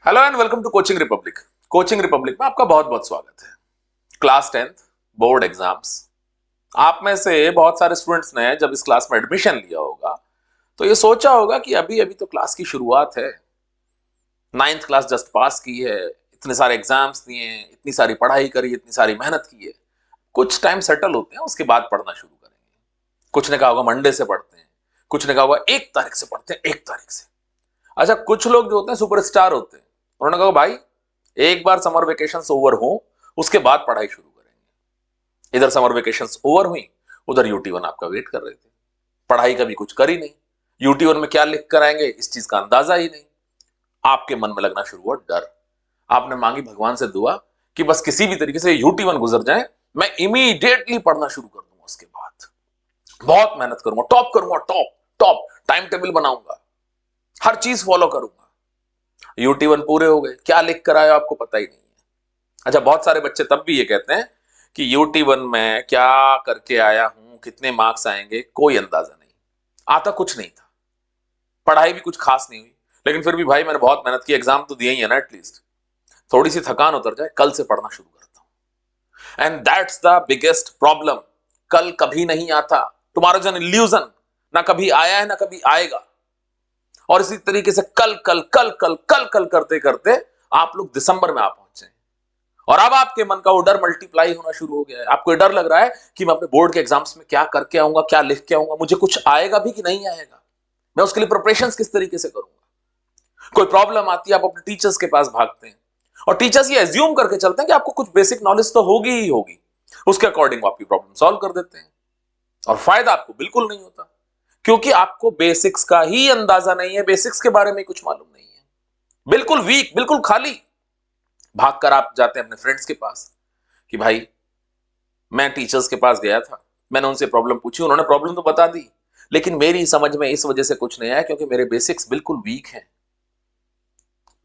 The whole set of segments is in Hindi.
Hello and welcome to Coaching Republic. Coaching Republic में आपका बहुत बहुत स्वागत है। Class 10th board exams. आप में से बहुत सारे स्टूडेंट्स ने जब इस क्लास में एडमिशन लिया होगा तो ये सोचा होगा कि अभी अभी तो क्लास की शुरुआत है, 9th क्लास जस्ट पास की है, इतने सारे एग्जाम्स दिए, इतनी सारी पढ़ाई करी, इतनी सारी मेहनत की है, कुछ टाइम सेटल होते हैं उसके बाद पढ़ना शुरू करेंगे। कुछ ने कहा होगा मंडे से पढ़ते हैं, कुछ ने कहा होगा 1 तारीख से पढ़ते हैं, 1 तारीख से। अच्छा, कुछ लोग जो होते हैं सुपरस्टार होते हैं, उन्होंने कहा भाई एक बार समर वेकेशन ओवर हो उसके बाद पढ़ाई शुरू करेंगे। इधर समर वेकेशन ओवर हुई, उधर यूटी 1 आपका वेट कर रहे थे। पढ़ाई कभी कुछ करी नहीं, यूटी 1 में क्या लिख कर आएंगे इस चीज का अंदाजा ही नहीं। आपके मन में लगना शुरू हुआ डर। आपने मांगी भगवान से दुआ कि बस किसी भी तरीके से यूटी 1 गुजर जाए, मैं इमीडिएटली पढ़ना शुरू कर दूंगा, उसके बाद बहुत मेहनत करूंगा, टॉप करूंगा, टॉप टॉप टाइम टेबल बनाऊंगा, हर चीज फॉलो करूंगा। यूटी 1 पूरे हो गए, क्या लिख कर आए आपको पता ही नहीं है। अच्छा, बहुत सारे बच्चे तब भी ये कहते हैं कि यूटी 1 में क्या करके आया हूं, कितने मार्क्स आएंगे, कोई अंदाजा नहीं, आता कुछ नहीं था, पढ़ाई भी कुछ खास नहीं हुई, लेकिन फिर भी भाई मैंने बहुत मेहनत की, एग्जाम तो दिया ही है ना, एटलीस्ट थोड़ी सी थकान उतर जाए, कल से पढ़ना शुरू करता हूं। And that's the biggest problem. कल कभी नहीं आता, तुम्हारा जो इल्यूजन ना कभी आया है ना कभी आएगा। और इसी तरीके से कल कल कल कल कल कल करते करते आप लोग दिसंबर में आ पहुंचे और अब आपके मन का वो डर मल्टीप्लाई होना शुरू हो गया है। आपको डर लग रहा है कि मैं अपने बोर्ड के एग्जाम्स में क्या करके आऊंगा, क्या लिख के आऊंगा, मुझे कुछ आएगा भी कि नहीं आएगा, मैं उसके लिए प्रिपरेशन किस तरीके से करूंगा। कोई प्रॉब्लम आती है, आप अपने टीचर्स के पास भागते हैं और टीचर्स ये एज्यूम करके चलते हैं कि आपको कुछ बेसिक नॉलेज तो होगी ही होगी, उसके अकॉर्डिंग वो आपकी प्रॉब्लम सॉल्व कर देते हैं और फायदा आपको बिल्कुल नहीं होता, क्योंकि आपको बेसिक्स का ही अंदाजा नहीं है, बेसिक्स के बारे में कुछ मालूम नहीं है। बिल्कुल वीक, बिल्कुल खाली। भागकर आप जाते हैं अपने फ्रेंड्स के पास कि भाई मैं टीचर्स के पास गया था, मैंने उनसे प्रॉब्लम पूछी, उन्होंने प्रॉब्लम तो बता दी, लेकिन मेरी समझ में इस वजह से कुछ नहीं आया क्योंकि मेरे बेसिक्स बिल्कुल वीक हैं।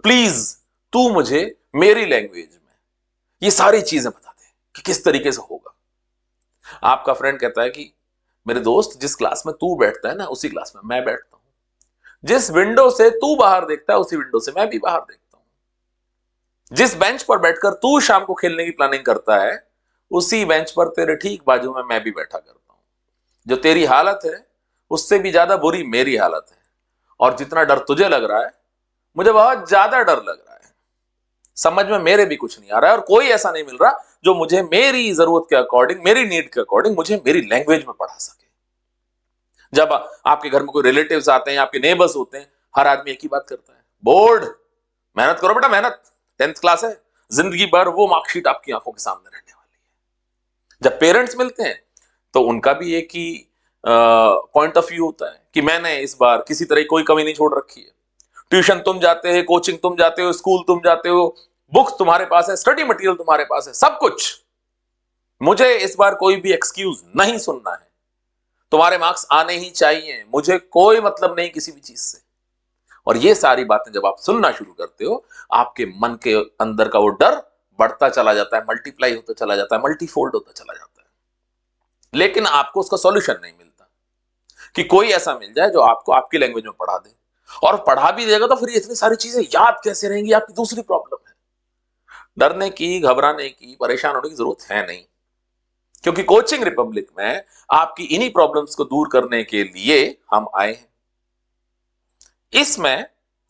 प्लीज तू मुझे मेरी लैंग्वेज में ये सारी चीजें बता दे कि किस तरीके से होगा। आपका फ्रेंड कहता है कि मेरे दोस्त, जिस क्लास में तू बैठता है ना उसी क्लास में मैं बैठता हूं, जिस विंडो से तू बाहर देखता है उसी विंडो से मैं भी बाहर देखता हूं, जिस बेंच पर बैठकर तू शाम को खेलने की प्लानिंग करता है उसी बेंच पर तेरे ठीक बाजू में मैं भी बैठा करता हूं। जो तेरी हालत है उससे भी ज्यादा बुरी मेरी हालत है, और जितना डर तुझे लग रहा है मुझे बहुत ज्यादा डर लग रहा है। समझ में मेरे भी कुछ नहीं आ रहा है और कोई ऐसा नहीं मिल रहा जो मुझे मेरी जरूरत के अकॉर्डिंग, मेरी नीड के अकॉर्डिंग मुझे मेरी लैंग्वेज में पढ़ा सके। जब आपके घर में कोई रिलेटिव्स आते हैं, आपके नेबर्स होते हैं, हर आदमी एक ही बात करता है, बोर्ड, मेहनत करो बेटा मेहनत, 10th क्लास है, जिंदगी भर वो मार्कशीट आपकी आंखों के सामने रहने वाली है। जब पेरेंट्स मिलते हैं तो उनका भी एक ही पॉइंट ऑफ व्यू होता है कि मैंने इस बार किसी तरह कोई कमी नहीं छोड़ रखी है। ट्यूशन तुम जाते हो, कोचिंग तुम जाते हो, स्कूल तुम जाते हो, बुक्स तुम्हारे पास है, स्टडी मटेरियल तुम्हारे पास है, सब कुछ। मुझे इस बार कोई भी एक्सक्यूज नहीं सुनना है, तुम्हारे मार्क्स आने ही चाहिए, मुझे कोई मतलब नहीं किसी भी चीज से। और ये सारी बातें जब आप सुनना शुरू करते हो, आपके मन के अंदर का वो डर बढ़ता चला जाता है, मल्टीप्लाई होता चला जाता है, मल्टीफोल्ड होता चला जाता है। लेकिन आपको उसका सॉल्यूशन नहीं मिलता कि कोई ऐसा मिल जाए जो आपको आपकी लैंग्वेज में पढ़ा दे, और पढ़ा भी देगा तो फिर इतनी सारी चीजें याद कैसे रहेंगी, आपकी दूसरी प्रॉब्लम है। डरने की, घबराने की, परेशान होने की जरूरत है नहीं, क्योंकि कोचिंग रिपब्लिक में आपकी इन्हीं प्रॉब्लम्स को दूर करने के लिए हम आए हैं। इसमें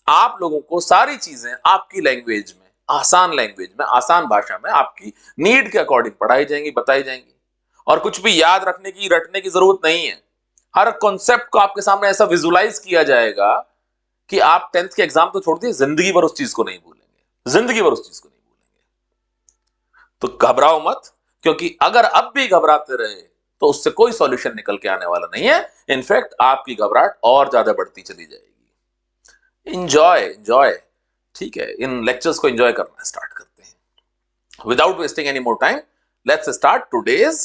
आप लोगों को सारी चीजें आपकी लैंग्वेज में, आसान लैंग्वेज में, आसान भाषा में, आपकी नीड के अकॉर्डिंग पढ़ाई जाएंगी, बताई जाएंगी। और कुछ भी याद रखने की, रटने की जरूरत नहीं है। हर कॉन्सेप्ट को आपके सामने ऐसा विजुलाइज किया जाएगा कि आप 10th के एग्जाम तो छोड़ दिए, जिंदगी भर उस चीज को नहीं भूलेंगे, जिंदगी भर उस चीज को नहीं भूलेंगे। तो घबराओ मत, क्योंकि अगर अब भी घबराते रहे तो उससे कोई सॉल्यूशन निकल के आने वाला नहीं है। इनफैक्ट आपकी घबराहट और ज्यादा बढ़ती चली जाएगी। इंजॉय इंजॉय, ठीक है, इन लेक्चर्स को इंजॉय करना स्टार्ट करते हैं। Without wasting any more time, let's start today's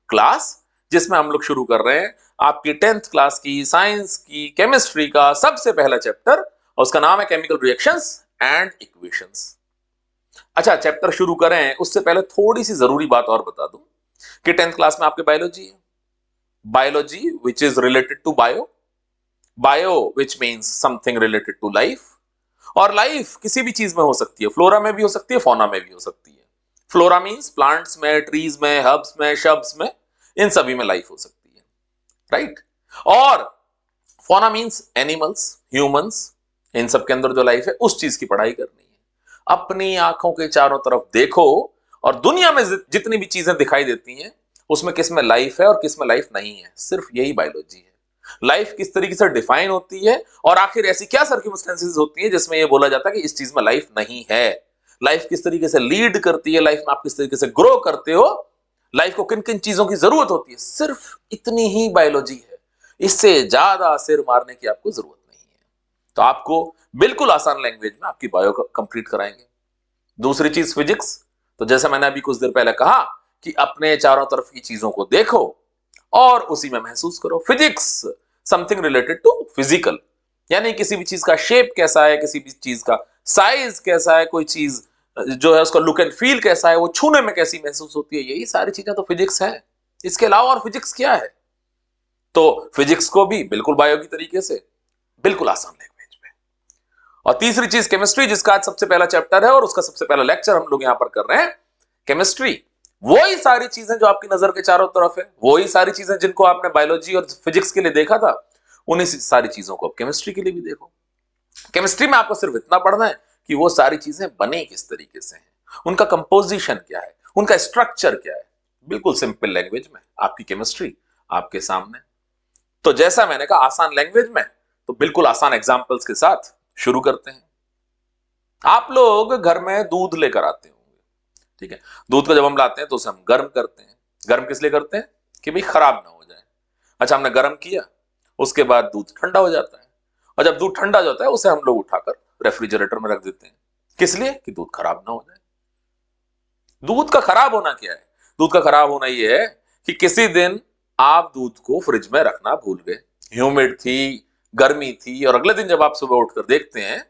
class, जिसमें हम लोग शुरू कर रहे हैं आपकी 10th क्लास की साइंस की केमिस्ट्री का सबसे पहला चैप्टर, और उसका नाम है केमिकल रिएक्शंस एंड इक्वेशंस। अच्छा, चैप्टर शुरू करें उससे पहले थोड़ी सी जरूरी बात और बता दूं कि 10th क्लास में आपके बायोलॉजी है, biology which is related to bio, bio which means something related to life, और लाइफ किसी भी चीज में हो सकती है, फ्लोरा में भी हो सकती है, फौना में भी हो सकती है। फ्लोरा मीन्स प्लांट्स में, ट्रीज में, हर्ब्स में, शब्स में, इन सभी में लाइफ हो सकती है, राइट। और फौना मीन्स एनिमल्स, ह्यूमंस, इन सब के अंदर जो लाइफ है उस चीज की पढ़ाई करनी है। अपनी आंखों के चारों तरफ देखो और दुनिया में जितनी भी चीजें दिखाई देती हैं उसमें किस में लाइफ है और किस में लाइफ नहीं है, सिर्फ यही बायोलॉजी है। लाइफ किस तरीके से डिफाइन होती है और आखिर ऐसी क्या सर्कमस्टेंसेस होती है जिसमें यह बोला जाता है कि इस चीज में लाइफ नहीं है। लाइफ किस तरीके से लीड करती है, लाइफ में आप किस तरीके से ग्रो करते हो, लाइफ को किन किन चीजों की जरूरत होती है, सिर्फ इतनी ही बायोलॉजी है। इससे ज्यादा सिर मारने की आपको जरूरत नहीं है। तो आपको बिल्कुल आसान लैंग्वेज में आपकी बायो कंप्लीट कराएंगे। दूसरी चीज फिजिक्स, तो जैसे मैंने अभी कुछ देर पहले कहा कि अपने चारों तरफ की चीजों को देखो और उसी में महसूस करो। Physics something related to physical, यानी किसी भी चीज का शेप कैसा है, किसी भी चीज का साइज कैसा है, कोई चीज जो है उसका लुक एंड फील कैसा है, वो छूने में कैसी महसूस होती है, यही सारी चीजें तो फिजिक्स है। इसके अलावा और फिजिक्स क्या है? तो फिजिक्स को भी बिल्कुल बायो की तरीके से, बिल्कुल आसान लैंग्वेज में। और तीसरी चीज केमिस्ट्री, जिसका आज सबसे पहला चैप्टर है और उसका सबसे पहला लेक्चर हम लोग यहां पर कर रहे हैं। केमिस्ट्री वही सारी चीजें जो आपकी नजर के चारों तरफ है, वही सारी चीजें जिनको आपने बायोलॉजी और फिजिक्स के लिए देखा था, उन्हीं सारी चीजों को आप केमिस्ट्री के लिए भी देखो। केमिस्ट्री में आपको सिर्फ इतना पढ़ना है कि वो सारी चीजें बने किस तरीके से हैं, उनका कंपोजिशन क्या है, उनका स्ट्रक्चर क्या है। बिल्कुल सिंपल लैंग्वेज में आपकी केमिस्ट्री आपके सामने। तो जैसा मैंने कहा आसान लैंग्वेज में, तो बिल्कुल आसान एग्जांपल्स के साथ शुरू करते हैं। आप लोग घर में दूध लेकर आते होंगे, ठीक है। दूध को जब हम लाते हैं तो उसे हम गर्म करते हैं। गर्म किस लिए करते हैं? कि भाई खराब ना हो जाए। अच्छा, हमने गर्म किया, उसके बाद दूध ठंडा हो जाता है, और जब दूध ठंडा हो जाता है उसे हम लोग उठाकर रेफ्रिजरेटर में रख देते हैं। किस लिए? कि दूध खराब ना हो जाए। दूध का खराब होना क्या है? दूध का खराब होना यह है कि किसी दिन आप दूध को फ्रिज में रखना भूल गए, ह्यूमिड थी, गर्मी थी, और अगले दिन जब आप सुबह उठकर देखते हैं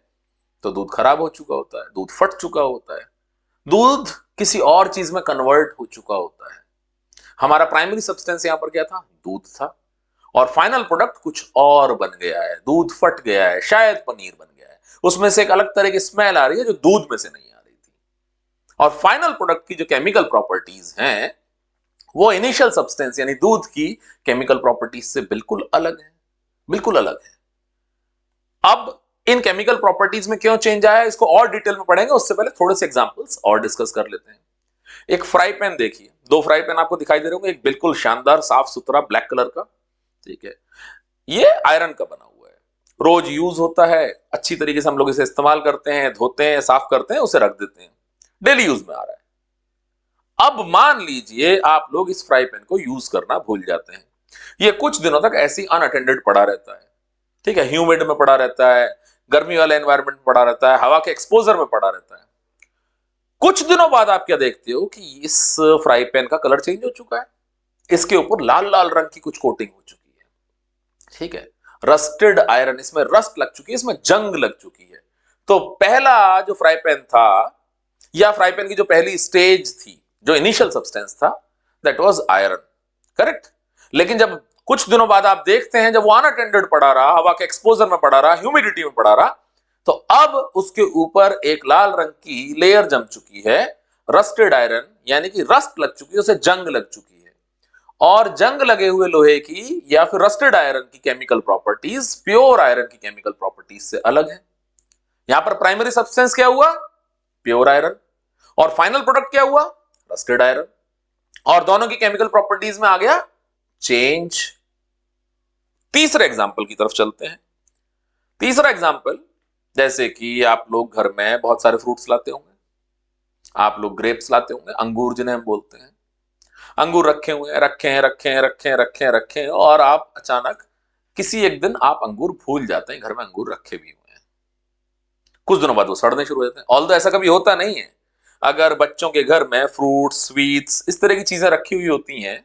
तो दूध खराब हो चुका होता है, दूध फट चुका होता है, दूध किसी और चीज में कन्वर्ट हो चुका होता है। हमारा प्राइमरी सब्सटेंस यहां पर क्या था? दूध था, और फाइनल प्रोडक्ट कुछ और बन गया है, दूध फट गया है, शायद पनीर बन गया है, उसमें से एक अलग तरह की स्मेल आ रही है जो दूध में से नहीं आ रही थी। और फाइनल प्रोडक्ट की जो केमिकल प्रॉपर्टीज हैं वो इनिशियल सब्सटेंस यानी दूध की केमिकल प्रॉपर्टीज से बिल्कुल अलग है, बिल्कुल अलग है। अब इन केमिकल प्रॉपर्टीज में क्यों चेंज आया, इसको और डिटेल में पढ़ेंगे, उससे पहले थोड़े से एग्जांपल्स और डिस्कस कर लेते हैं। एक फ्राई पैन देखिए, दो फ्राई पैन आपको दिखाई दे रहे होंगे, एक बिल्कुल शानदार साफ सुथरा ब्लैक कलर का, ठीक है, ये आयरन का बना हुआ है, रोज यूज होता है, अच्छी तरीके से हम लोग इसे इस्तेमाल करते हैं, धोते हैं, साफ करते हैं, उसे रख देते हैं, डेली यूज में आ रहा है। अब मान लीजिए आप लोग इस फ्राई पैन को यूज करना भूल जाते हैं, ये कुछ दिनों तक ऐसी अनअटेंडेड पड़ा रहता है, ठीक है, ह्यूमिड में पड़ा रहता है, गर्मी वाले एनवायरनमेंट में पड़ा रहता है, हवा के एक्सपोजर में पड़ा रहता है। कुछ दिनों बाद आप क्या देखते हो कि इस फ्राई पैन का कलर चेंज हो चुका है, इसके ऊपर लाल लाल रंग की कुछ कोटिंग हो चुकी है, ठीक है, रस्टेड आयरन, इसमें रस्ट लग चुकी है, इसमें जंग लग चुकी है। तो पहला जो फ्राई पैन था या फ्राई पैन की जो पहली स्टेज थी, जो इनिशियल सब्सटेंस था, दैट वाज आयरन, करेक्ट। लेकिन जब कुछ दिनों बाद आप देखते हैं जब वो अनअटेंडेड पड़ा रहा, हवा के एक्सपोजर में पड़ा रहा, ह्यूमिडिटी में पड़ा रहा, तो अब उसके ऊपर एक लाल रंग की लेयर जम चुकी है, रस्टेड आयरन, यानी कि रस्ट लग चुकी है, उसे जंग लग चुकी है। और जंग लगे हुए लोहे की या फिर रस्टेड आयरन की केमिकल प्रॉपर्टीज प्योर आयरन की केमिकल प्रॉपर्टीज से अलग है। यहां पर प्राइमरी सब्सटेंस क्या हुआ? प्योर आयरन, और फाइनल प्रोडक्ट क्या हुआ? रस्टेड आयरन, और दोनों की केमिकल प्रॉपर्टीज में आ गया चेंज। तीसरे एग्जांपल की तरफ चलते हैं। तीसरा एग्जांपल, जैसे कि आप लोग घर में बहुत सारे फ्रूट्स लाते होंगे, आप लोग ग्रेप्स लाते होंगे, अंगूर जिन्हें हम बोलते हैं। अंगूर रखे हुए रखे, और आप अचानक किसी एक दिन आप अंगूर भूल जाते हैं, घर में अंगूर रखे भी हुए हैं, कुछ दिनों बाद वो सड़ने शुरू हो जाते हैं। ऑल्दो ऐसा कभी होता नहीं है, अगर बच्चों के घर में फ्रूट्स, स्वीट्स, इस तरह की चीजें रखी हुई होती हैं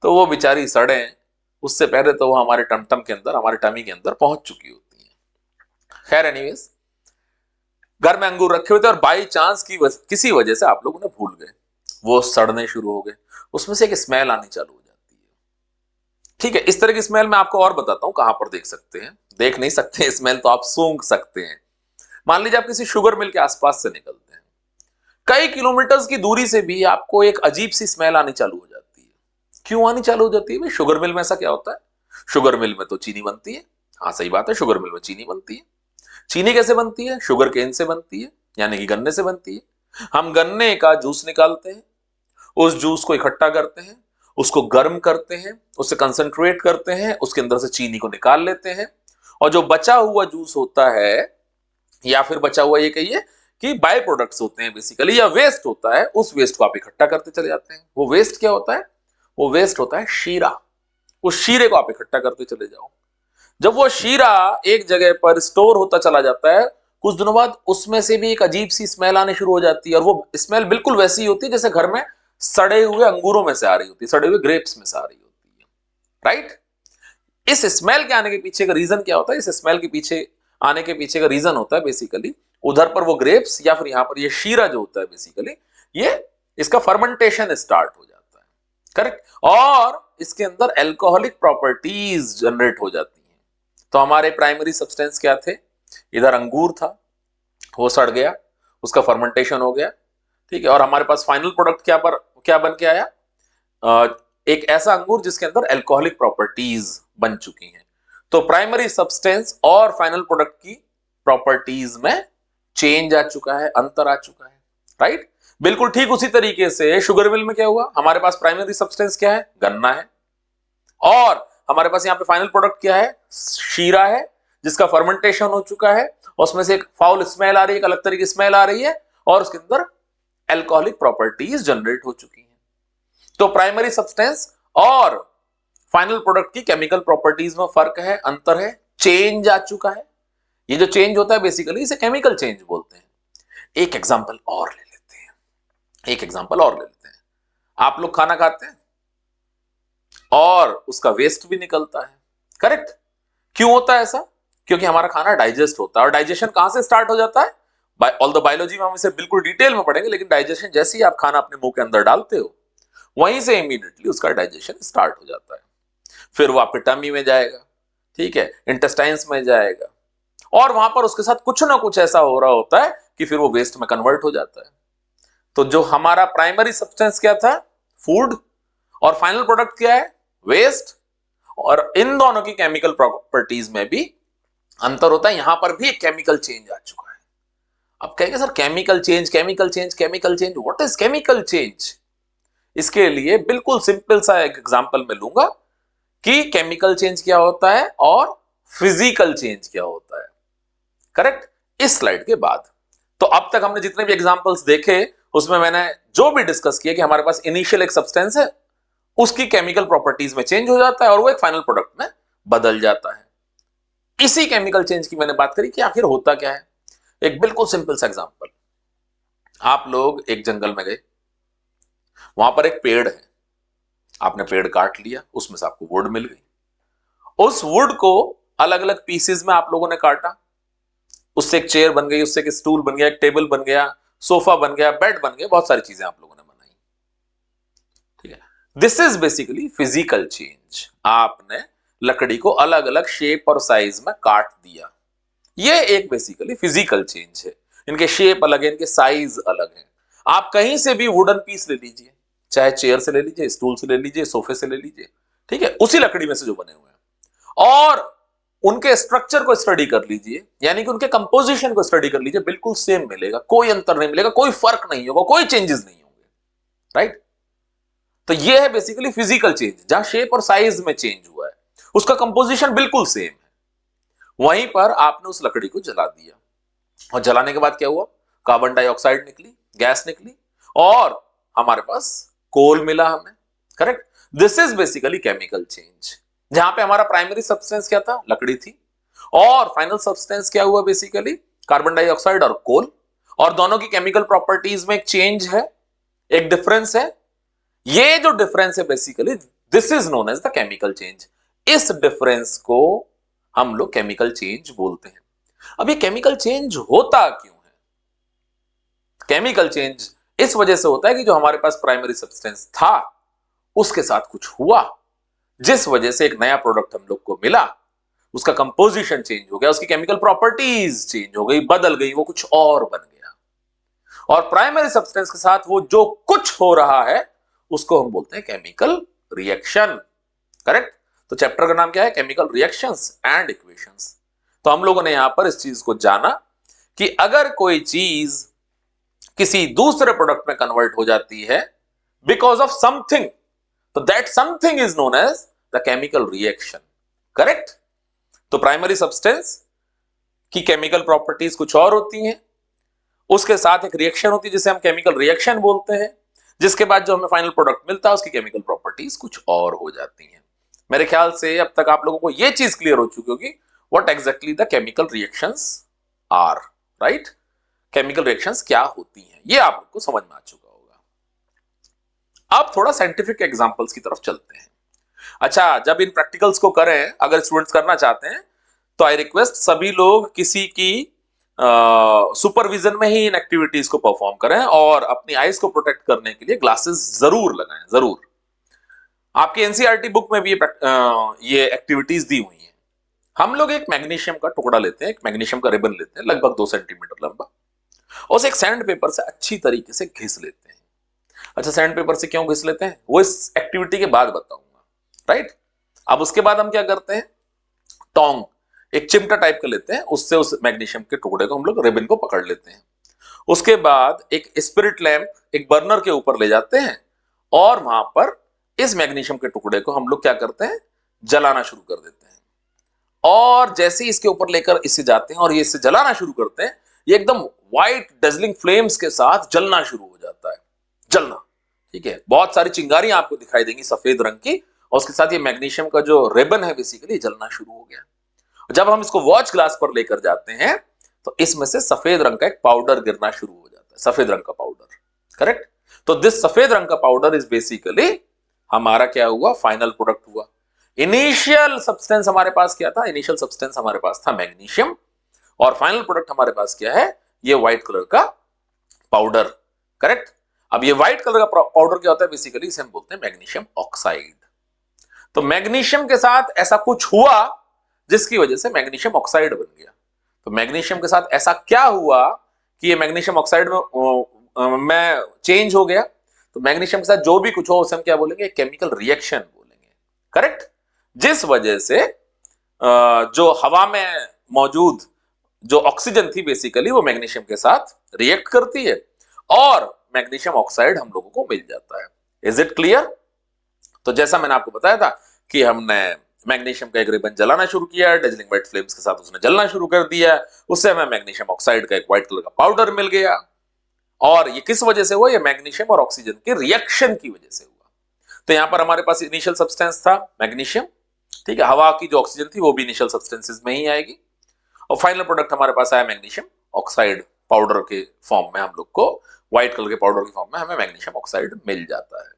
तो वो बेचारी सड़े उससे पहले तो वो हमारे टमटम के अंदर, हमारे टमी के अंदर पहुंच चुकी होती है। खैर एनीवेज, घर में अंगूर रखे हुए थे और बाई चांस किसी वजह से आप लोग उन्हें भूल गए, वो सड़ने शुरू हो गए, उसमें से एक स्मेल आनी चालू हो जाती है, ठीक है। इस तरह की स्मेल मैं आपको और बताता हूं कहां पर देख सकते हैं, देख नहीं सकते स्मेल तो आप सूंघ सकते हैं। मान लीजिए आप किसी शुगर मिल के आसपास से निकलते हैं, कई किलोमीटर्स की दूरी से भी आपको एक अजीब सी स्मेल आनी चालू हो जाती है। क्यों आनी चालू हो जाती है भाई? शुगर मिल में ऐसा क्या होता है? शुगर मिल में तो चीनी बनती है। हाँ सही बात है, शुगर मिल में चीनी बनती है। चीनी कैसे बनती है? शुगर केन से बनती है, यानी कि गन्ने से बनती है। हम गन्ने का जूस निकालते हैं, उस जूस को इकट्ठा करते हैं, उसको गर्म करते हैं, उससे कंसंट्रेट करते हैं, उसके अंदर से चीनी को निकाल लेते हैं, और जो बचा हुआ जूस होता है, या फिर बचा हुआ ये कहिए कि बाय प्रोडक्ट्स होते हैं बेसिकली, या वेस्ट होता है, उस वेस्ट को आप इकट्ठा करते चले जाते हैं। वो वेस्ट क्या होता है? वो वेस्ट होता है शीरा। उस शीरे को आप इकट्ठा करते चले जाओ। जब वो शीरा एक जगह पर स्टोर होता चला जाता है, कुछ दिनों बाद उसमें से भी एक अजीब सी स्मेल आनी शुरू हो जाती है, और वो स्मेल बिल्कुल वैसी ही होती है जैसे घर में सड़े हुए अंगूरों में से आ रही होती है, सड़े हुए ग्रेप्स में से आ रही होती है, राइट? इस स्मेल के आने के पीछे का रीजन क्या होता है? इस स्मेल के पीछे आने के पीछे का रीजन होता है बेसिकली, उधर पर वो ग्रेप्स या फिर यहां पर ये शीरा जो होता है बेसिकली, ये इसका फर्मेंटेशन स्टार्ट हो जाता है, करेक्ट? और इसके अंदर एल्कोहलिक प्रॉपर्टीज जनरेट हो जाती हैं। तो हमारे प्राइमरी सब्सटेंस क्या थे? इधर अंगूर था, वो सड़ गया, उसका फर्मेंटेशन हो गया, ठीक है, और हमारे पास फाइनल प्रोडक्ट क्या बन के आया? एक ऐसा अंगूर जिसके अंदर एल्कोहलिक प्रॉपर्टीज बन चुकी हैं। तो प्राइमरी सब्सटेंस और फाइनल प्रोडक्ट की प्रॉपर्टीज में चेंज आ चुका है, अंतर आ चुका है, राइट? बिल्कुल ठीक उसी तरीके से शुगर मिल में क्या हुआ? हमारे पास प्राइमरी सब्सटेंस क्या है? गन्ना है, और हमारे पास यहाँ पे फाइनल प्रोडक्ट क्या है? शीरा है, जिसका फर्मेंटेशन हो चुका है, उसमें से एक फाउल स्मेल आ रही है, एक अलग तरह की स्मेल आ रही है, और उसके अंदर एल्कोहलिक प्रॉपर्टीज जनरेट हो चुकी हैं। तो प्राइमरी सब्सटेंस और फाइनल प्रोडक्ट की केमिकल प्रॉपर्टीज में फर्क है, अंतर है, चेंज आ चुका है। ये जो चेंज होता है बेसिकली इसे केमिकल चेंज बोलते हैं। एक एग्जांपल और ले लेते हैं, एक एग्जांपल और ले लेते हैं। आप लोग खाना खाते हैं और उसका वेस्ट भी निकलता है, करेक्ट? क्यों होता है ऐसा? क्योंकि हमारा खाना डाइजेस्ट होता है, और डाइजेशन कहां से स्टार्ट हो जाता है? ऑल द बायोलॉजी में हम इसे बिल्कुल डिटेल में पढ़ेंगे, लेकिन डाइजेशन जैसे ही आप खाना अपने मुंह के अंदर डालते हो, वहीं से इमीडिएटली उसका डाइजेशन स्टार्ट हो जाता है। फिर वो आपके टमी में जाएगा, ठीक है, इंटेस्टाइन्स में जाएगा, और वहां पर उसके साथ कुछ ना कुछ ऐसा हो रहा होता है कि फिर वो वेस्ट में कन्वर्ट हो जाता है। तो जो हमारा प्राइमरी सब्सटेंस क्या था? फूड, और फाइनल प्रोडक्ट क्या है? वेस्ट। और इन दोनों की केमिकल प्रॉपर्टीज में भी अंतर होता है। यहां पर भी एक केमिकल चेंज आ चुका है। अब कहेंगे sir chemical change, chemical change, chemical change, what is chemical change? इसके लिए बिल्कुल सिंपल सा एक एग्जांपल मैं लूंगा कि केमिकल चेंज क्या होता है और फिजिकल चेंज क्या होता है, करेक्ट? इस स्लाइड के बाद। तो अब तक हमने जितने भी एग्जांपल्स देखे उसमें मैंने जो भी डिस्कस किया कि हमारे पास इनिशियल एक सब्सटेंस है, उसकी केमिकल प्रॉपर्टीज में चेंज हो जाता है और वो एक फाइनल प्रोडक्ट में बदल जाता है। इसी केमिकल चेंज की मैंने बात करी कि आखिर होता क्या है। एक बिल्कुल सिंपल सा एग्जांपल, आप लोग एक जंगल में गए, वहां पर एक पेड़ है, आपने पेड़ काट लिया, उसमें से आपको वुड मिल गई। उस वुड को अलग अलग पीसेस में आप लोगों ने काटा, उससे एक चेयर बन गई, उससे एक स्टूल बन गया, एक टेबल बन गया, सोफा बन गया, बेड बन गया, बहुत सारी चीजें आप लोगों ने बनाई, ठीक है। This is basically physical change. आपने लकड़ी को अलग अलग शेप और साइज में काट दिया, ये एक बेसिकली फिजिकल चेंज है। इनके शेप अलग है, इनके साइज अलग है। आप कहीं से भी वुडन पीस ले लीजिए, चाहे चेयर से ले लीजिए, स्टूल से ले लीजिए, सोफे से ले लीजिए, ठीक है, उसी लकड़ी में से जो बने हुए हैं, और उनके स्ट्रक्चर को स्टडी कर लीजिए, यानी कि उनके कंपोजिशन को स्टडी कर लीजिए, बिल्कुल सेम मिलेगा, कोई अंतर नहीं मिलेगा, कोई फर्क नहीं होगा, कोई चेंजेस नहीं होंगे, राइट? तो ये है बेसिकली फिजिकल चेंज, जहां शेप और साइज में चेंज हुआ है, उसका कंपोजिशन बिल्कुल सेम है। वहीं पर आपने उस लकड़ी को जला दिया, और जलाने के बाद क्या हुआ? कार्बन डाइऑक्साइड निकली, गैस निकली, और हमारे पास कोल मिला हमें, correct? This is basically chemical change. जहां पे हमारा प्राइमरी सब्सटेंस क्या था? लकड़ी थी, और फाइनल सब्सटेंस क्या हुआ? बेसिकली कार्बन डाइऑक्साइड और कोल, और दोनों की केमिकल प्रॉपर्टीज में एक चेंज है, एक डिफरेंस है। ये जो डिफरेंस है basically this is known as the chemical change. इस डिफरेंस को हम लोग केमिकल चेंज बोलते हैं। अब ये केमिकल चेंज होता क्यों है? केमिकल चेंज इस वजह से होता है कि जो हमारे पास प्राइमरी सब्सटेंस था उसके साथ कुछ हुआ, जिस वजह से एक नया प्रोडक्ट हम लोग को मिला, उसका कंपोजिशन चेंज हो गया, उसकी केमिकल प्रॉपर्टीज चेंज हो गई, बदल गई, वो कुछ और बन गया। और प्राइमरी सब्सटेंस के साथ वो जो कुछ हो रहा है उसको हम बोलते हैं केमिकल रिएक्शन। करेक्ट। तो चैप्टर का नाम क्या है? Chemical reactions and equations. तो हम लोगों ने यहां पर इस चीज को जाना कि अगर कोई चीज किसी दूसरे प्रोडक्ट में कन्वर्ट हो जाती है बिकॉज ऑफ समथिंग, तो that something is known as the chemical reaction. Correct. तो प्राइमरी सब्सटेंस की केमिकल प्रॉपर्टीज कुछ और होती हैं, उसके साथ एक रिएक्शन होती है जिसे हम केमिकल रिएक्शन बोलते हैं, जिसके बाद जो हमें फाइनल प्रोडक्ट मिलता है उसकी केमिकल प्रॉपर्टीज कुछ और हो जाती हैं। मेरे ख्याल से अब तक आप लोगों को यह चीज क्लियर हो चुकी होगी what exactly the chemical reactions are. Right. Chemical reactions क्या होती हैं ये आप लोग को समझ में आ चुका होगा। अब थोड़ा साइंटिफिक एग्जांपल्स की तरफ चलते हैं। अच्छा, जब इन प्रैक्टिकल्स को करें, अगर स्टूडेंट्स करना चाहते हैं तो आई रिक्वेस्ट सभी लोग किसी की सुपरविजन में ही इन एक्टिविटीज को परफॉर्म करें और अपनी आईज को प्रोटेक्ट करने के लिए ग्लासेस जरूर लगाएं, जरूर। आपकी एनसीईआरटी बुक में भी ये एक्टिविटीज दी हुई हैं। हम लोग एक मैग्नीशियम का टुकड़ा लेते हैं, एक मैग्नीशियम का रिबन लेते हैं लगभग 2 सेंटीमीटर लंबा, और उसे एक सैंड पेपर से अच्छी तरीके से घिस लेते हैं। अच्छा, सैंड पेपर से क्यों घिस लेते हैं वो इस एक्टिविटी के बाद बताऊंगा। राइट। अब उसके बाद हम क्या करते हैं, टोंग, एक चिमटा टाइप का लेते हैं, उससे उस मैग्नीशियम के टुकड़े को हम लोग रिबन को पकड़ लेते हैं। उसके बाद एक स्पिरिट लैंप एक बर्नर के ऊपर ले जाते हैं और वहां पर इस मैग्नीशियम के टुकड़े को हम लोग क्या करते हैं, जलाना शुरू कर देते हैं। और जैसे ही इसके ऊपर लेकर इसे जाते हैं और ये इसे जलाना शुरू करते हैं, ये एकदम व्हाइट डजलिंग फ्लेम्स के साथ जलना शुरू हो जाता है। जलना, ठीक है, बहुत सारी चिंगारियां आपको दिखाई देंगी सफेद रंग की, और उसके साथ ये मैग्नीशियम का जो रिबन है बेसिकली जलना शुरू हो गया। जब हम इसको वॉच ग्लास पर लेकर जाते हैं तो इसमें से सफेद रंग का एक पाउडर गिरना शुरू हो जाता है, सफेद रंग का पाउडर। करेक्ट। तो दिस सफेद रंग का पाउडर इज बेसिकली हमारा क्या हुआ, फाइनल प्रोडक्ट हुआ। इनिशियल सब्सटेंस हमारे पास क्या था, इनिशियल सब्सटेंस हमारे पास था मैग्नीशियम, और फाइनल प्रोडक्ट हमारे पास क्या है, ये व्हाइट कलर का पाउडर। करेक्ट। अब ये व्हाइट कलर का पाउडर क्या होता है, बेसिकली इसे हम बोलते हैं मैग्नीशियम ऑक्साइड। तो मैग्नीशियम के साथ ऐसा कुछ हुआ जिसकी वजह से मैग्नीशियम ऑक्साइड बन गया। तो मैग्नीशियम के साथ ऐसा क्या हुआ कि ये मैग्नीशियम ऑक्साइड में चेंज हो गया। तो मैग्नीशियम के साथ जो भी कुछ हो उसे हम क्या बोलेंगे, केमिकल रिएक्शन बोलेंगे। करेक्ट। जिस वजह से जो हवा में मौजूद जो ऑक्सीजन थी बेसिकली वो मैग्नीशियम के साथ रिएक्ट करती है और मैग्नीशियम ऑक्साइड हम लोगों को मिल जाता है। Is it clear? तो जैसा मैंने आपको बताया था कि हमने मैग्नीशियम का एक रिबन जलाना शुरू किया, डेजलिंग व्हाइट फ्लेम्स के साथ उसने जलना शुरू कर दिया, उससे हमें मैग्नीशियम ऑक्साइड का एक व्हाइट कलर का पाउडर मिल गया। और ये किस वजह से हुआ, ये मैग्नीशियम और ऑक्सीजन के रिएक्शन की वजह से हुआ। तो यहां पर हमारे पास इनिशियल सब्सटेंस था मैग्नीशियम, ठीक है, हवा की जो ऑक्सीजन थी वो भी इनिशियल सब्सटेंसेस में ही आएगी, और फाइनल प्रोडक्ट हमारे पास आया मैग्नीशियम ऑक्साइड पाउडर के फॉर्म में। हम लोग को व्हाइट कलर के पाउडर के फॉर्म में हमें मैग्नीशियम ऑक्साइड मिल जाता है।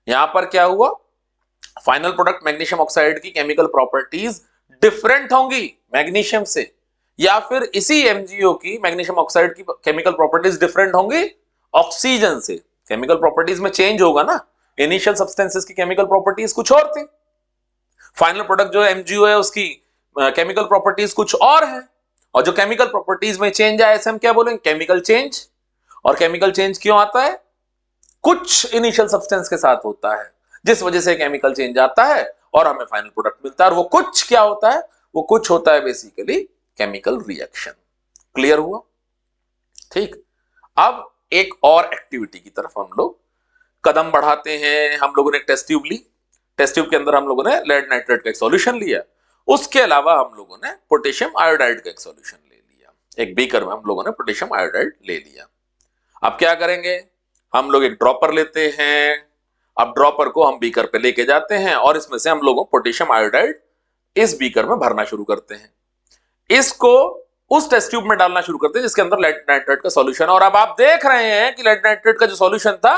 यहां पर क्या हुआ, फाइनल प्रोडक्ट मैग्नीशियम ऑक्साइड की केमिकल प्रॉपर्टीज डिफरेंट होंगी मैग्नीशियम से, या फिर इसी एमजीओ की मैग्नीशियम ऑक्साइड की केमिकल प्रॉपर्टीज डिफरेंट होंगी ऑक्सीजन से। केमिकल प्रॉपर्टीज में चेंज होगा ना, इनिशियल सब्सटेंसेस की केमिकल प्रॉपर्टीज कुछ और थी, फाइनल प्रोडक्ट जो एमजीओ है उसकी केमिकल प्रॉपर्टीज कुछ और है, और जो केमिकल प्रॉपर्टीज में चेंज आया हम क्या बोलेंगे, केमिकल चेंज। और केमिकल चेंज क्यों आता है, कुछ इनिशियल सब्सटेंस के साथ होता है जिस वजह से केमिकल चेंज आता है और हमें फाइनल प्रोडक्ट मिलता है, और वो कुछ क्या होता है, वो कुछ होता है बेसिकली केमिकल रिएक्शन। क्लियर हुआ? ठीक। अब एक और एक्टिविटी की तरफ हम लोग कदम बढ़ाते हैं। हम लोगों ने एक टेस्ट ट्यूब ली, टेस्ट ट्यूब के अंदर हम लोगों ने लेड नाइट्रेट का एक सॉल्यूशन लिया, उसके अलावा हम लोगों ने पोटेशियम आयोडाइड का एक सॉल्यूशन ले लिया, एक बीकर में हम लोगों ने पोटेशियम आयोडाइड ले लिया। अब क्या करेंगे, हम लोग एक ड्रॉपर लेते हैं, अब ड्रॉपर को हम बीकर पे लेके जाते हैं और इसमें से हम लोगों पोटेशियम आयोडाइड इस बीकर में भरना शुरू करते हैं, इसको उस टेस्ट ट्यूब में डालना शुरू करते हैं जिसके अंदर लेड नाइट्रेट का सॉल्यूशन है। और अब आप देख रहे हैं कि लेड नाइट्रेट का जो सॉल्यूशन था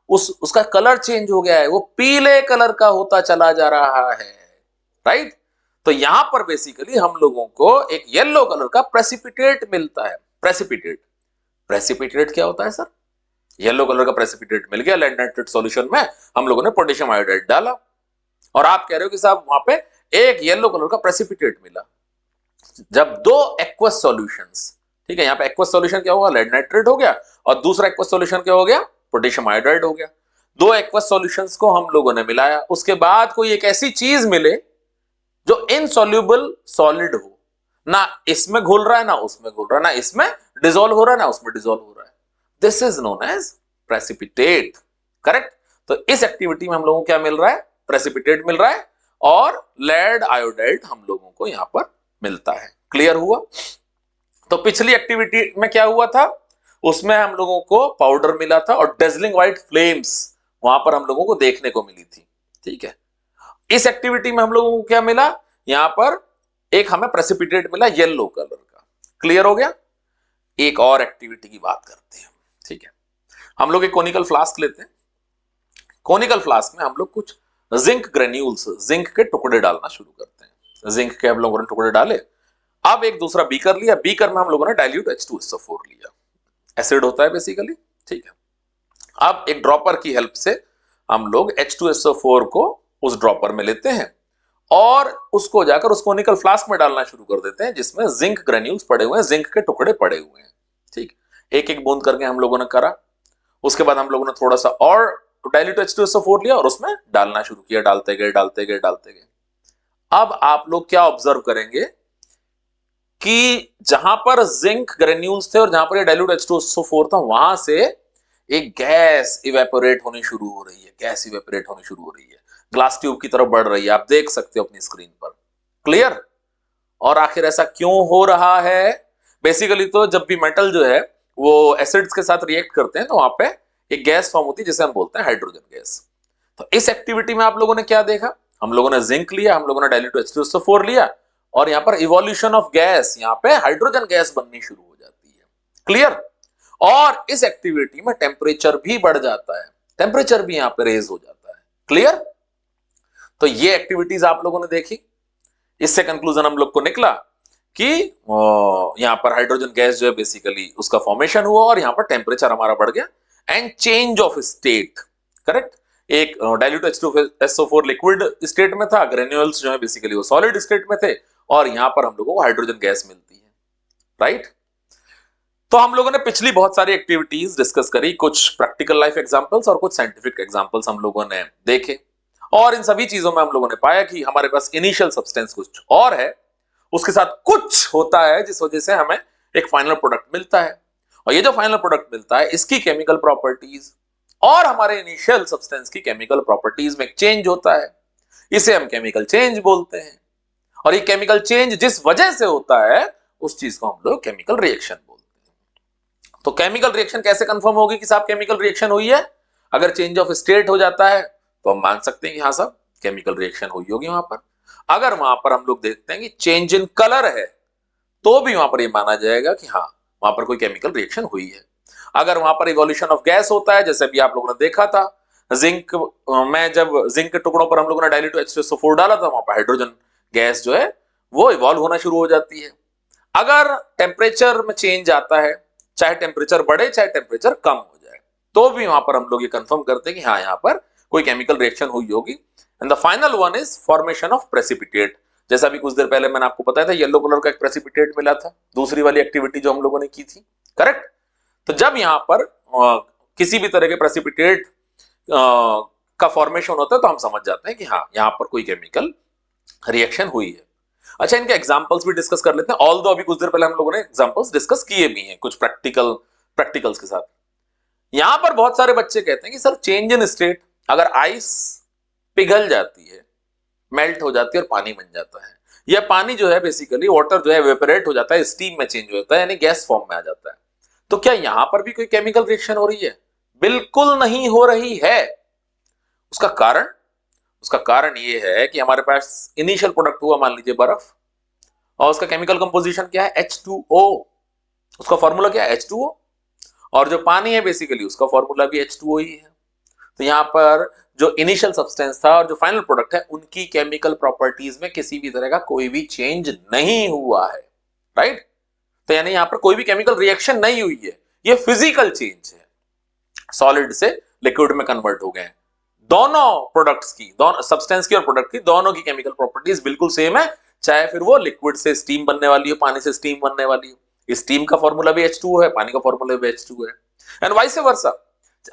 उसका कलर चेंज हो गया है, वो पीले कलर का होता चला जा रहा है। राइट। तो यहां पर बेसिकली हम लोगों को एक येलो कलर का प्रेसिपिटेट मिलता है। प्रेसिपिटेट, प्रेसिपिटेट क्या होता है सर, येलो कलर का प्रेसिपिटेट मिल गया लेड नाइट्रेट सॉल्यूशन में, हम लोगों ने पोटेशियम आयोडाइड डाला और आप कह रहे हो कि साहब वहां पे एक येलो कलर का प्रेसिपिटेट मिला। जब दो एक्वस सॉल्यूशंस, ठीक है, यहां पे एक्वस सॉल्यूशन क्या होगा, लेड नाइट्रेट हो गया, और दूसरा एक्वस सॉल्यूशन क्या हो गया, पोटेशियम आयोडाइड हो गया। दो एक्वस सॉल्यूशंस को हम लोगों ने मिलाया, उसके बाद कोई एक ऐसी चीज मिले जो इनसॉल्युबल सॉलिड हो, ना इसमें घुल रहा है ना उसमें घुल रहा है, ना इसमें डिसॉल्व हो रहा है ना उसमें डिसॉल्व हो रहा है, this is known as precipitate. Correct. तो इस एक्टिविटी में हम लोगों को क्या मिल रहा है, प्रेसिपिटेट मिल रहा है, और लेड आयोडाइड हम लोगों को यहां पर मिलता है। क्लियर हुआ। तो पिछली एक्टिविटी में क्या हुआ था, उसमें हम लोगों को पाउडर मिला था और डेजलिंग व्हाइट फ्लेम्स वहां पर हम लोगों को देखने को मिली थी। ठीक है। इस एक्टिविटी में हम लोगों को क्या मिला, यहां पर एक हमें प्रेसिपिटेट मिला येलो कलर का। क्लियर हो गया। एक और एक्टिविटी की बात करते हैं। ठीक है। हम लोग एक कोनिकल फ्लास्क लेते हैं। कोनिकल फ्लास्क में हम लोग कुछ जिंक ग्रेन्यूल्स, जिंक के टुकड़े डालना शुरू करते हैं। जिंक के हम लोगों ने टुकड़े डाले। अब एक दूसरा बीकर लिया, बीकर में हम लोगों ने डाइल्यूट H2SO4 लिया, एसिड होता है बेसिकली। ठीक है। अब एक ड्रॉपर की हेल्प से हम लोग H2SO4 को उस ड्रॉपर में लेते हैं और उसको जाकर उस कोनिकल फ्लास्क में डालना शुरू कर देते हैं, जिसमें जिंक ग्रेन्यूल्स पड़े हुए हैं, जिंक के टुकड़े पड़े हुए हैं। ठीक। एक एक बूंद करके हम लोगों ने करा। उसके बाद हम लोगों ने थोड़ा सा और डाइल्यूट H2SO4 लिया और उसमें डालना शुरू किया, डालते गए डालते गए डालते गए। अब आप लोग क्या ऑब्जर्व करेंगे कि जहां पर जिंक ग्रेन्यूल्स थे और जहां पर ये डाइल्यूट H2SO4 था, वहां से एक गैस इवेपोरेट होनी शुरू हो रही है, गैस इवेपोरेट होनी शुरू हो रही है, ग्लास ट्यूब की तरफ बढ़ रही है, आप देख सकते हो अपनी स्क्रीन पर। क्लियर। और आखिर ऐसा क्यों हो रहा है, बेसिकली तो जब भी मेटल जो है वो एसिड्स के साथ रिएक्ट करते हैं तो वहां पे एक गैस फॉर्म होती है जिसे हम बोलते हैं हाइड्रोजन गैस। तो इस एक्टिविटी में आप लोगों ने क्या देखा, हम लोगों ने जिंक लिया, हम लोगों ने डाइल्यूट H2SO4 लिया, और यहां पर इवोल्यूशन ऑफ गैस, यहां पे हाइड्रोजन गैस बननी शुरू हो जाती है। क्लियर। और इस एक्टिविटी में टेम्परेचर भी बढ़ जाता है, टेम्परेचर भी यहां पे रेज हो जाता है। क्लियर। तो ये एक्टिविटीज आप लोगों ने देखी। इससे कंक्लूजन हम लोग को निकला कि यहां पर हाइड्रोजन गैस जो है बेसिकली उसका फॉर्मेशन हुआ और यहां पर टेम्परेचर हमारा बढ़ गया and change of state. Correct. एक डाइल्यूट H2SO4 लिक्विड स्टेट में था, ग्रेन्यूल्स जो है बेसिकली वो सॉलिड स्टेट में थे, और यहां पर हम लोगों को हाइड्रोजन गैस मिलती है। राइट। तो हम लोगों ने पिछली बहुत सारी एक्टिविटीज डिस्कस करी, कुछ प्रैक्टिकल लाइफ एग्जांपल्स और कुछ साइंटिफिक एग्जांपल्स हम लोगों ने देखे, और इन सभी चीजों में हम लोगों ने पाया कि हमारे पास इनिशियल सब्सटेंस कुछ और है, उसके साथ कुछ होता है जिस वजह से हमें एक फाइनल प्रोडक्ट मिलता है, और ये जो फाइनल प्रोडक्ट मिलता है इसकी केमिकल प्रॉपर्टीज और हमारे इनिशियल सब्सटेंस की केमिकल प्रॉपर्टीज में चेंज होता है, इसे हम केमिकल चेंज बोलते हैं। और ये केमिकल चेंज जिस वजह से होता है उस चीज को हम लोग केमिकल रिएक्शन बोलते हैं। तो केमिकल रिएक्शन कैसे कंफर्म होगी कि साहब केमिकल रिएक्शन हुई है, अगर चेंज ऑफ स्टेट हो जाता है तो हम मान सकते हैं कि हाँ साहब केमिकल रिएक्शन हुई होगी वहां पर। अगर वहां पर हम लोग देखते हैं कि चेंज इन कलर है तो भी वहां पर ये माना जाएगा कि हाँ वहां पर कोई केमिकल रिएक्शन हुई है। अगर वहां पर इवोल्यूशन ऑफ गैस होता है, जैसे भी आप लोगों ने देखा था जिंक में, जब जिंक के टुकड़ों पर हम लोगों ने डाइल्यूट H2SO4 डाला था, वहां पर हाइड्रोजन गैस जो है वो इवॉल्व होना शुरू हो जाती है। अगर टेम्परेचर में चेंज आता है, चाहे टेम्परेचर बढ़े चाहे टेम्परेचर कम हो जाए, तो भी वहां पर हम लोग ये कंफर्म करते हैं कि हाँ यहाँ पर कोई केमिकल रिएक्शन हुई होगी। And the final one is formation of precipitate. जैसा भी कुछ देर पहले मैंने आपको बताया था, येलो कलर का एक प्रेसिपिटेट मिला था, दूसरी वाली एक्टिविटी जो हम लोगों ने की थी। करेक्ट। तो जब यहाँ पर किसी भी तरह के प्रेसिपिटेट का फॉर्मेशन होता है तो हम समझ जाते हैं कि हाँ यहाँ पर कोई केमिकल रिएक्शन हुई है। अच्छा, इनके एग्जांपल्स भी डिस्कस कर लेते हैं, ऑल्दो अभी कुछ देर पहले हम लोगों ने एग्जांपल्स डिस्कस किए भी हैं कुछ प्रैक्टिकल्स के साथ। यहां पर बहुत सारे बच्चे कहते हैं कि सर चेंज इन स्टेट, अगर आइस पिघल जाती है, मेल्ट हो जाती है और पानी बन जाता है, यह पानी जो है बेसिकली वाटर जो है वेपोरेट हो जाता है, स्टीम में चेंज हो जाता है, यानी गैस फॉर्म में आ जाता है, तो क्या यहां पर भी कोई केमिकल रिएक्शन हो रही है? बिल्कुल नहीं हो रही है। उसका कारण ये है कि हमारे पास इनिशियल प्रोडक्ट हुआ मान लीजिए बर्फ, और उसका केमिकल कंपोजिशन क्या है? H2O। उसका फॉर्मूला क्या है? H2O। और जो पानी है बेसिकली उसका फॉर्मूला भी H2O ही है। तो यहां पर जो इनिशियल सब्सटेंस था और जो फाइनल प्रोडक्ट है उनकी केमिकल प्रॉपर्टीज में किसी भी तरह का कोई भी चेंज नहीं हुआ है। राइट। तो यानी यहां पर कोई भी केमिकल रिएक्शन नहीं हुई है, ये फिजिकल चेंज है, सॉलिड से लिक्विड में कन्वर्ट हो गए। दोनों प्रोडक्ट्स की, दोनों सब्सटेंस की और प्रोडक्ट की, दोनों की केमिकल प्रॉपर्टीज बिल्कुल सेम है, चाहे फिर वो लिक्विड से स्टीम बनने वाली हो, पानी से स्टीम बनने वाली हो। स्टीम का फॉर्मूला भी H2O है, पानी का फॉर्मूला भी H2O है, एंड वाइस वर्सा।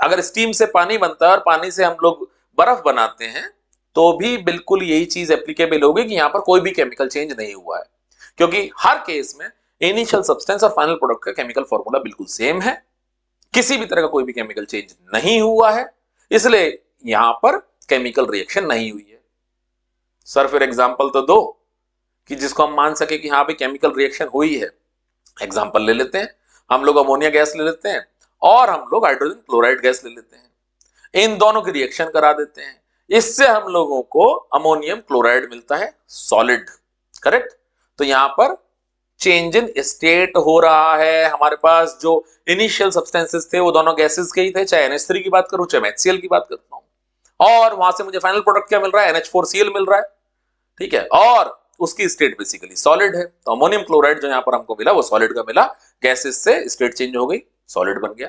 अगर स्टीम से पानी बनता है और पानी से हम लोग बर्फ बनाते हैं तो भी बिल्कुल यही चीज एप्लीकेबल होगी कि यहां पर कोई भी केमिकल चेंज नहीं हुआ है, क्योंकि हर केस में इनिशियल सब्सटेंस और फाइनल प्रोडक्ट का केमिकल फॉर्मूला बिल्कुल सेम है, किसी भी तरह का कोई भी केमिकल चेंज नहीं हुआ है, इसलिए यहां पर केमिकल रिएक्शन नहीं हुई है। सर फिर एग्जांपल तो दो कि जिसको हम मान सके कि हाँ भाई केमिकल रिएक्शन हुई है। एग्जांपल ले लेते हैं, हम लोग अमोनिया गैस ले लेते हैं और हम लोग हाइड्रोजन क्लोराइड गैस ले लेते हैं, इन दोनों की रिएक्शन करा देते हैं, इससे हम लोगों को अमोनियम क्लोराइड मिलता है सॉलिड, करेक्ट। तो यहां पर चेंज इन स्टेट हो रहा है, हमारे पास जो इनिशियल सब्सटेंसेस थे वो दोनों गैसेस के ही थे, चाहे NH3 की बात करूं चाहे मैं HCl की बात करता हूं, और वहां से मुझे फाइनल प्रोडक्ट क्या मिल रहा है, NH4Cl मिल रहा है, ठीक है, और उसकी स्टेट बेसिकली सॉलिड है। तो अमोनियम क्लोराइड जो यहां पर हमको मिला वो सॉलिड का मिला, गैसेस से स्टेट चेंज हो गई, सॉलिड बन गया।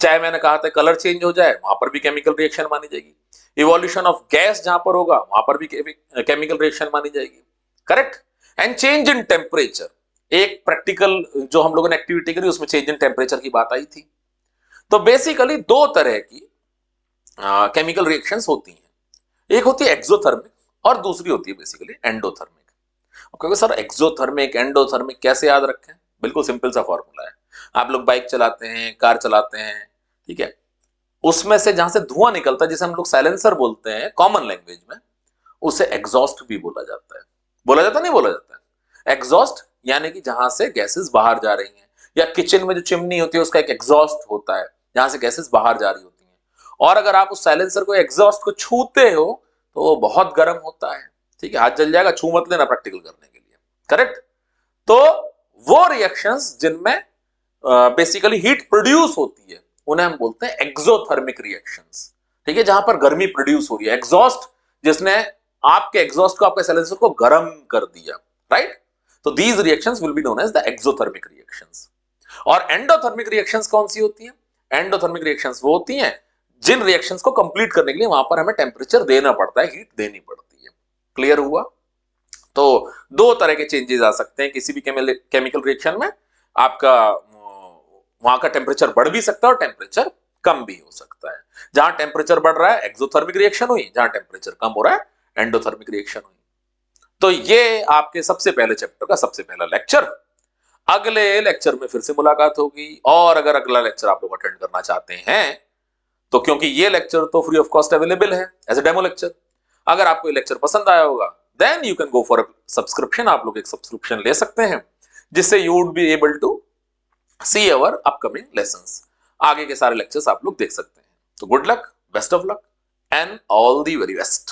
चाहे मैंने कहा था कलर चेंज हो जाए, वहां पर भी केमिकल रिएक्शन मानी जाएगी। इवोल्यूशन ऑफ गैस जहां पर होगा वहां पर भी केमिकल रिएक्शन मानी जाएगी, correct. And change in temperature, एक प्रैक्टिकल जो हम लोगों ने एक्टिविटी करी उसमें चेंज इन टेम्परेचर की बात आई थी। तो बेसिकली दो तरह की केमिकल रिएक्शंस होती हैं, एक होती है एक्सोथर्मिक और दूसरी होती है बेसिकली एंडोथर्मिक। क्योंकि सर एक्सोथर्मिक एंडोथर्मिक कैसे याद रखें, बिल्कुल सिंपल सा फॉर्मूला है। आप लोग बाइक चलाते हैं, कार चलाते हैं, ठीक है, उसमें से जहां से धुआं निकलता है जिसे हम लोग साइलेंसर बोलते हैं कॉमन लैंग्वेज में, उसे एग्जॉस्ट भी बोला जाता है। बोला जाता नहीं बोला जाता है एग्जॉस्ट, यानी कि जहां से गैसेस बाहर जा रही हैं, या किचन में जो चिमनी होती है उसका एक एग्जॉस्ट होता है जहां से गैसेस बाहर जा रही होती हैं। और अगर आप उस साइलेंसर को एग्जॉस्ट को छूते हो तो वो बहुत गर्म होता है, ठीक है, हाथ जल जाएगा, छू मत लेना प्रैक्टिकल करने के लिए, करेक्ट। तो वो रिएक्शंस जिनमें बेसिकली हीट प्रोड्यूस होती है उन्हें हम बोलते हैं एक्सोथर्मिक रिएक्शंस, ठीक है, जहां पर गर्मी प्रोड्यूस हो रही है, एग्जॉस्ट जिसने आपके एग्जॉस्ट को, आपके साइलेंसर को गर्म कर दिया, राइट। तो these reactions will be known as the exothermic reactions. और एंडोथर्मिक रिएक्शंस कौन सी होती हैं? एंडोथर्मिक रिएक्शंस वो होती हैं जिन रिएक्शंस को कंप्लीट करने के लिए वहां पर हमें टेम्परेचर देना पड़ता है, हीट देनी पड़ती है। क्लियर हुआ? तो दो तरह के चेंजेस आ सकते हैं किसी भी केमिकल रिएक्शन में, आपका वहां का टेम्परेचर बढ़ भी सकता है और टेम्परेचर कम भी हो सकता है। जहां टेम्परेचर बढ़ रहा है एक्सोथर्मिक रिएक्शन हुई, जहां टेम्परेचर कम हो रहा है एंडोथर्मिक रिएक्शन हुई। तो ये आपके सबसे पहले चैप्टर का सबसे पहला लेक्चर। अगले लेक्चर में फिर से मुलाकात होगी, और अगर अगला लेक्चर आप लोग अटेंड करना चाहते हैं तो क्योंकि ये लेक्चर तो फ्री ऑफ कॉस्ट अवेलेबल है एज ए डेमो लेक्चर, अगर आपको ये लेक्चर पसंद आया होगा then you can go for a subscription. आप लोग एक सब्सक्रिप्शन ले सकते हैं जिससे you would be able to see our upcoming lessons, आगे के सारे लेक्चर्स आप लोग देख सकते हैं। तो good luck, best of luck and all the very best.